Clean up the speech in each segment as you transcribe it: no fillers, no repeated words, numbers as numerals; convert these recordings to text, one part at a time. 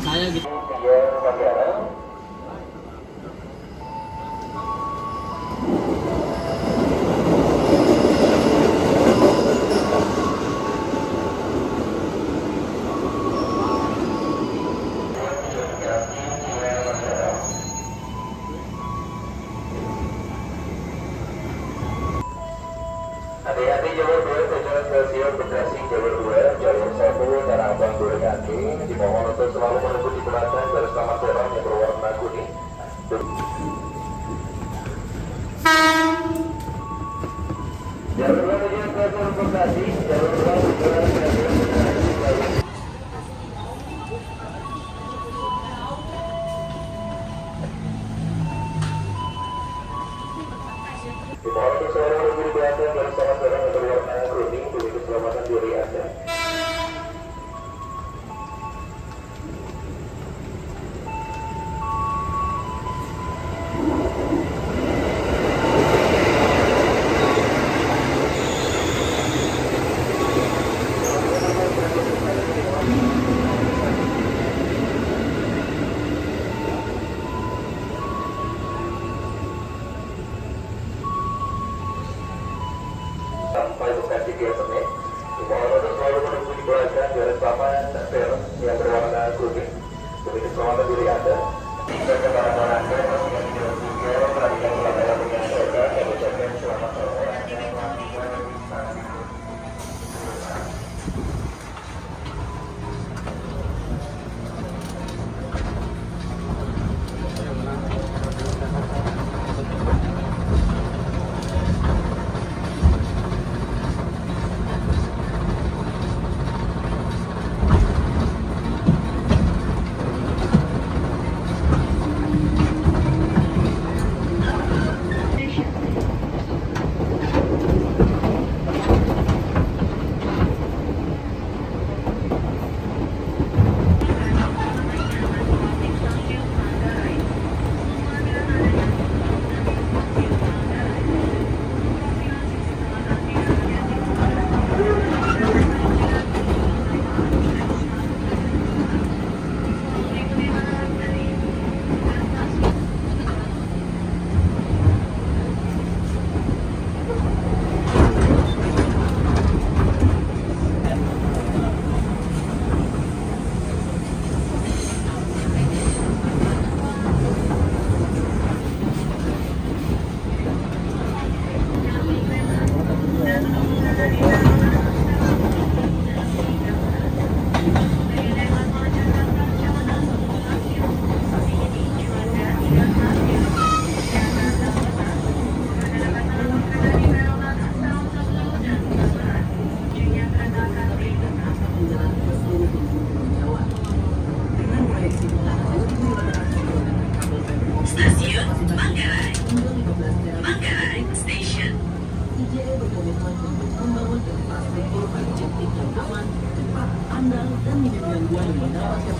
saya gitu. Hati-hati jalur 2 tujuan stasiun Bekasi jalur 2, jalur 1 Tanah Abang Durgati. Dimohon untuk selalu menunggu di belakang garis taman terang yang berwarna kuning. Jalur 2 tujuan stasiun Bekasi, jalur 2 tujuan stasiun Bekasi. Dimohon untuk selalu menunggu di belakang garis taman terang yang berwarna kuning demi keselamatan diri Anda. Sampai Bekasi Via Senin. Dimohon untuk selalu menunggu di belakang garis taman terang yang berwarna kuning demi keselamatan diri Anda. Jika kendaraan Anda yang tidak juga perhatikan pelanggaran dengan mereka, kami ucapkan selamat sore. Stasiun Manggarai, Manggarai Station. IJE berkomitmen untuk membangun infrastruktur logistik yang aman, cepat, andal, dan minim gangguan yang mendapatkan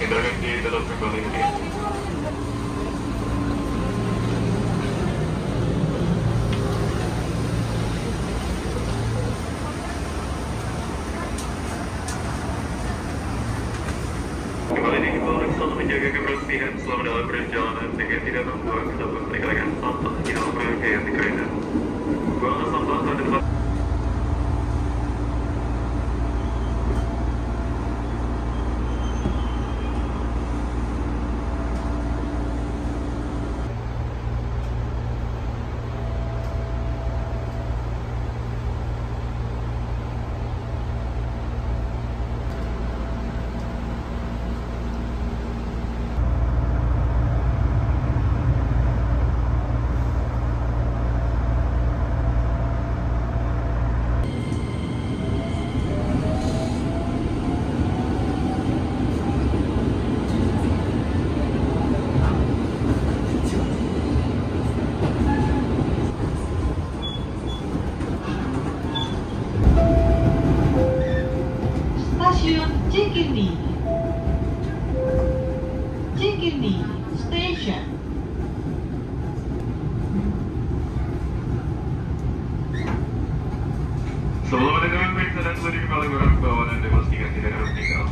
Intervensi tetap kembali. Kembali dihimbau untuk selalu menjaga kebersihan selama dalam perjalanan dengan tidak membuang ataupun meninggalkan sampah di dalam rangkaian kereta. Buanglah sampah pada tempat. Stasiun Cikini. Cikini Station. Sebelum mendengarkan berita dan selanjutnya kembali barang bawaan Anda pastikan tidak harus tinggal.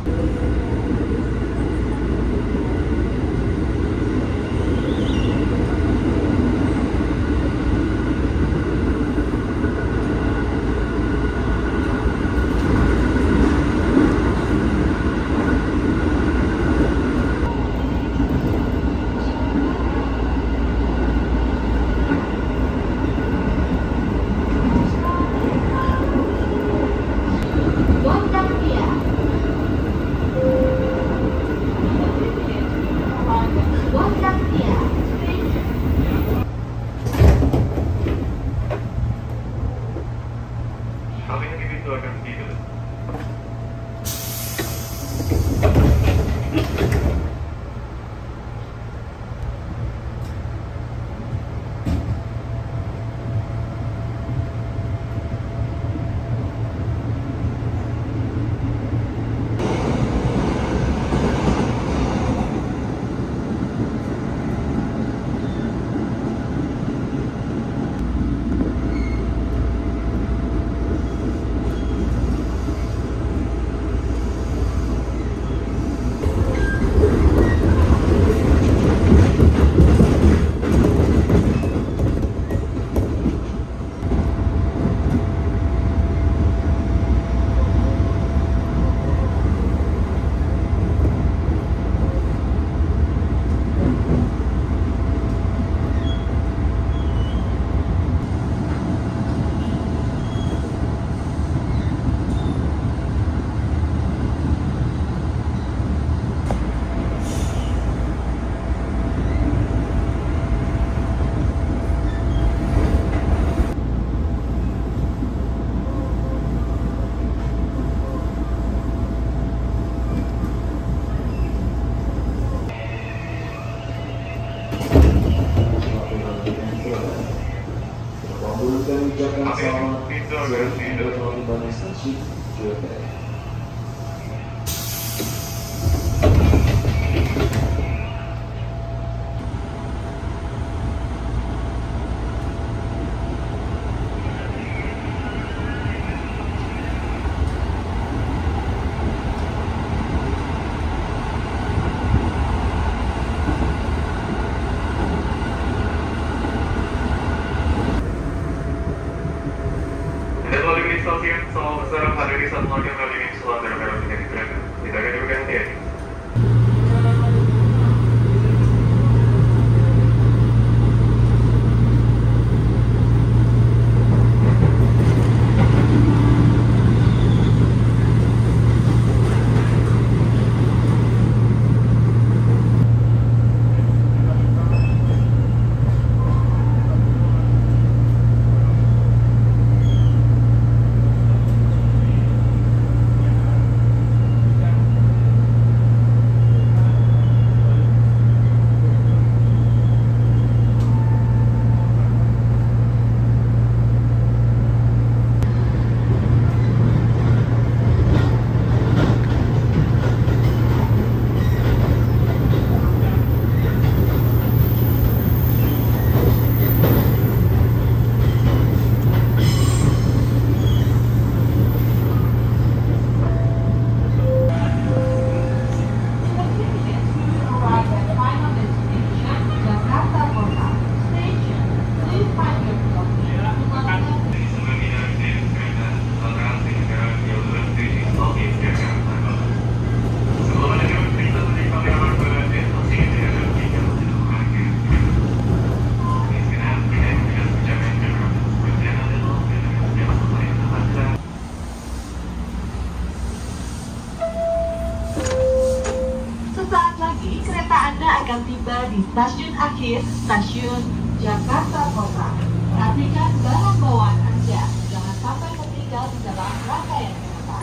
Hal ini pintu akan ditutup. Ucapkan selamat teman-teman stasiun Jakarta. Stasiun Solo Besar hadiri saat melakukan rally Sesaat lagi kereta Anda akan tiba di stasiun akhir, stasiun Jakarta Kota. Perhatikan barang bawaan Anda, jangan sampai tertinggal di dalam rangkaian kereta.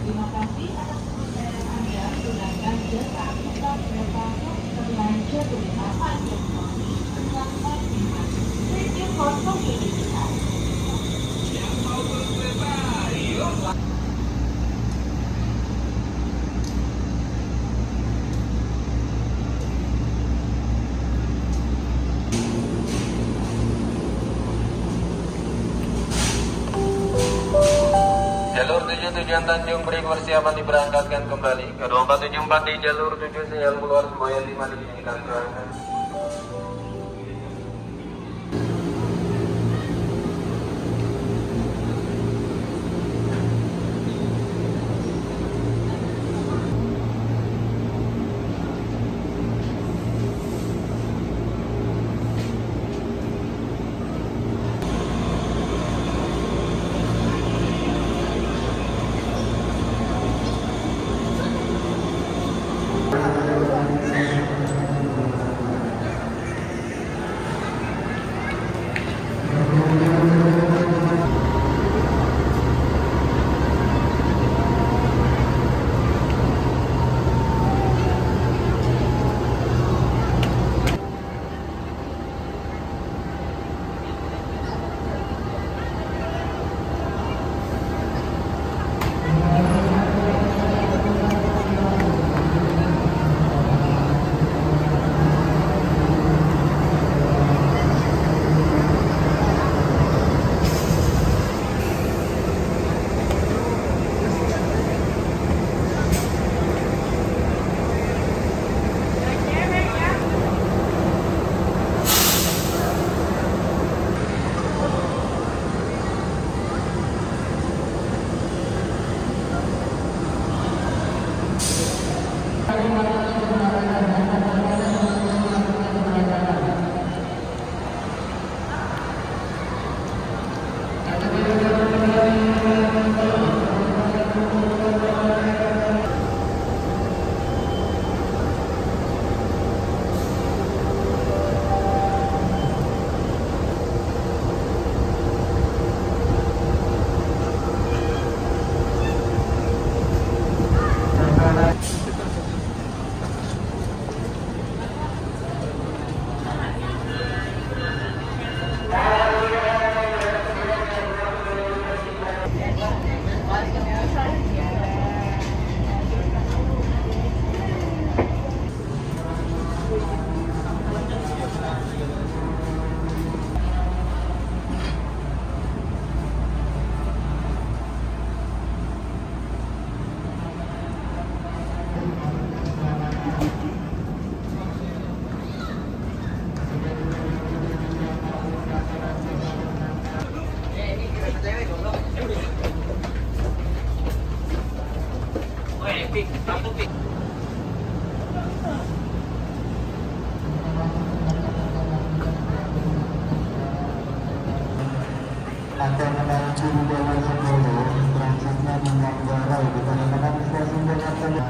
Terima kasih atas kepercayaan Anda menggunakan jasa angkutan kereta Komuter Jabodetabek Jokowi. Selamat menikmati. Thank you for communicating us. Jalur 7 tujuan Tanjung Priok persiapan diberangkatkan kembali. Kedua 474 di jalur 7 sinyal keluar semboyan 5 diizinkan berangkat. akan menuju Jalan Sembolo, transitnya di Manggarai, dikarenakan stasiun Jakarta.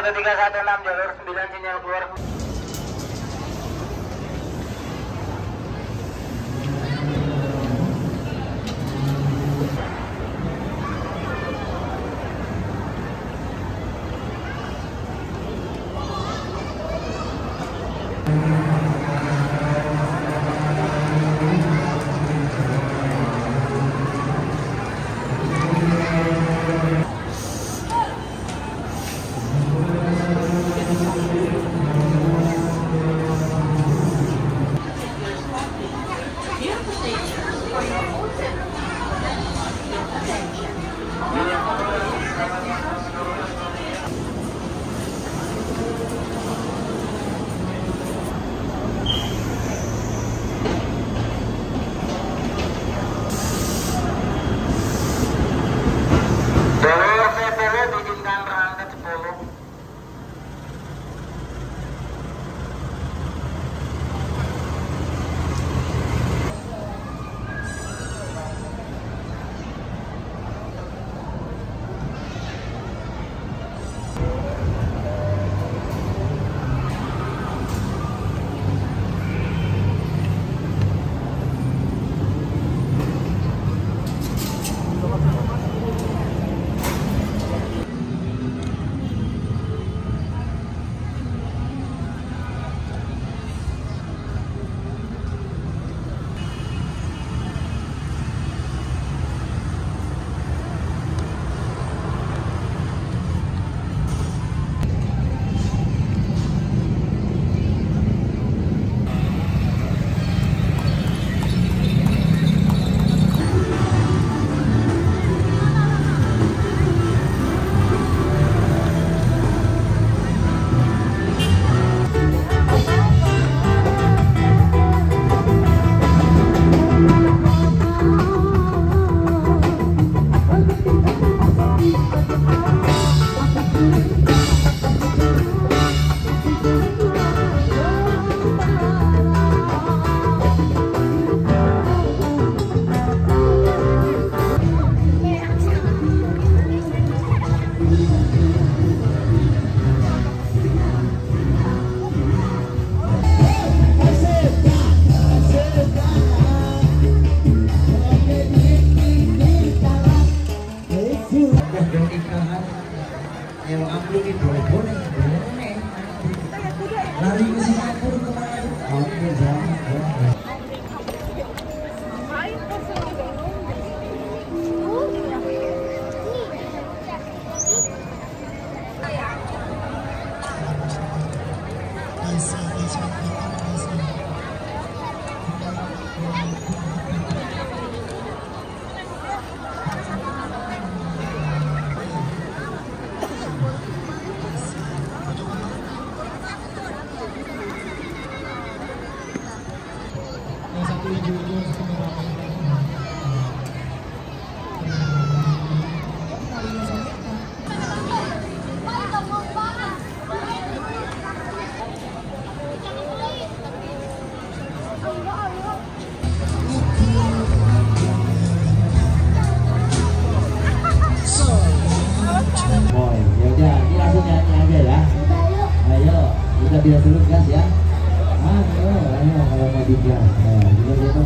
1316 jalur 9 sinyal keluar. Lari ke Singapura kemarin. Oke, jangan. Boy, yaudah, ini langsung nyanyi aja ya. Ayo, kita biar dulu gas ya. Ayo, kalau mau digas. Nah, gitu.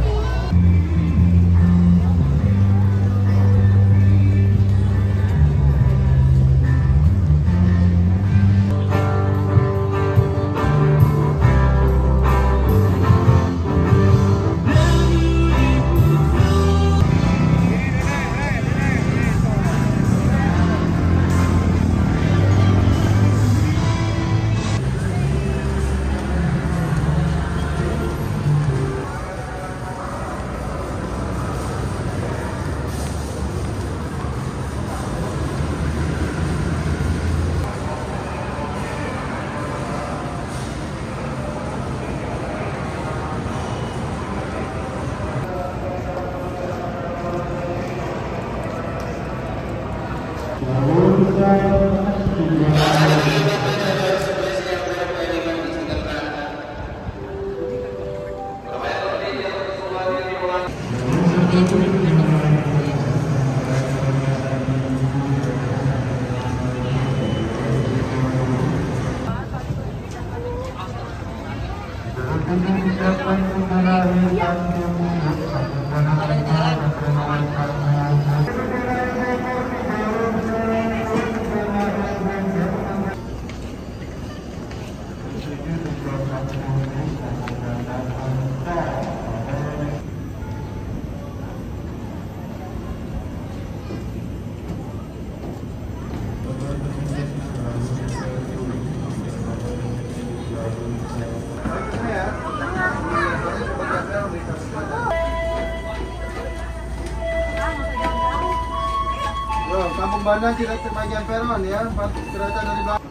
komandan tidak terbagian peron ya, kereta dari belakang.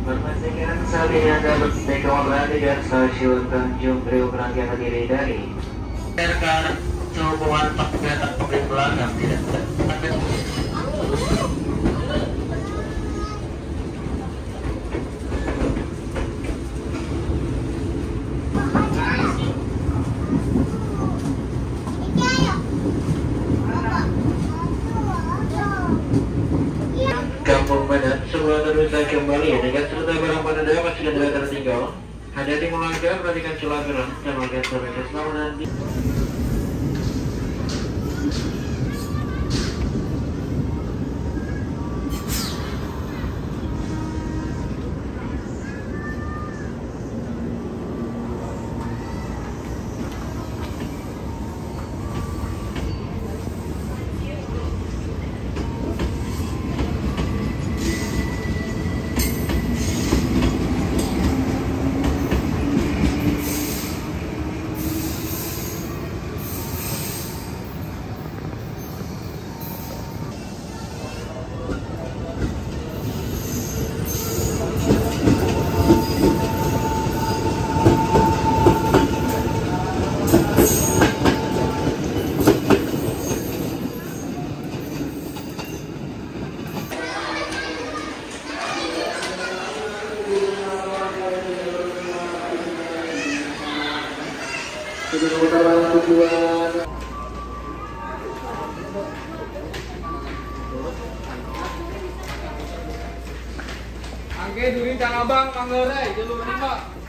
Perhatikan saat ini Anda bersedia berada di stasiun Tanjung Priok Rangkaian terdiri dari rekan sehubungan kereta api belakang tidak Kampung Badan sebelum terusai kembali dengan serta barang pada dapat sudah tidak tertinggal. Hati-hati melanggar, perhatikan celah gerak dan melanggar terus selamat dan Angke during Tanah Abang, Manggarai, jalur 5.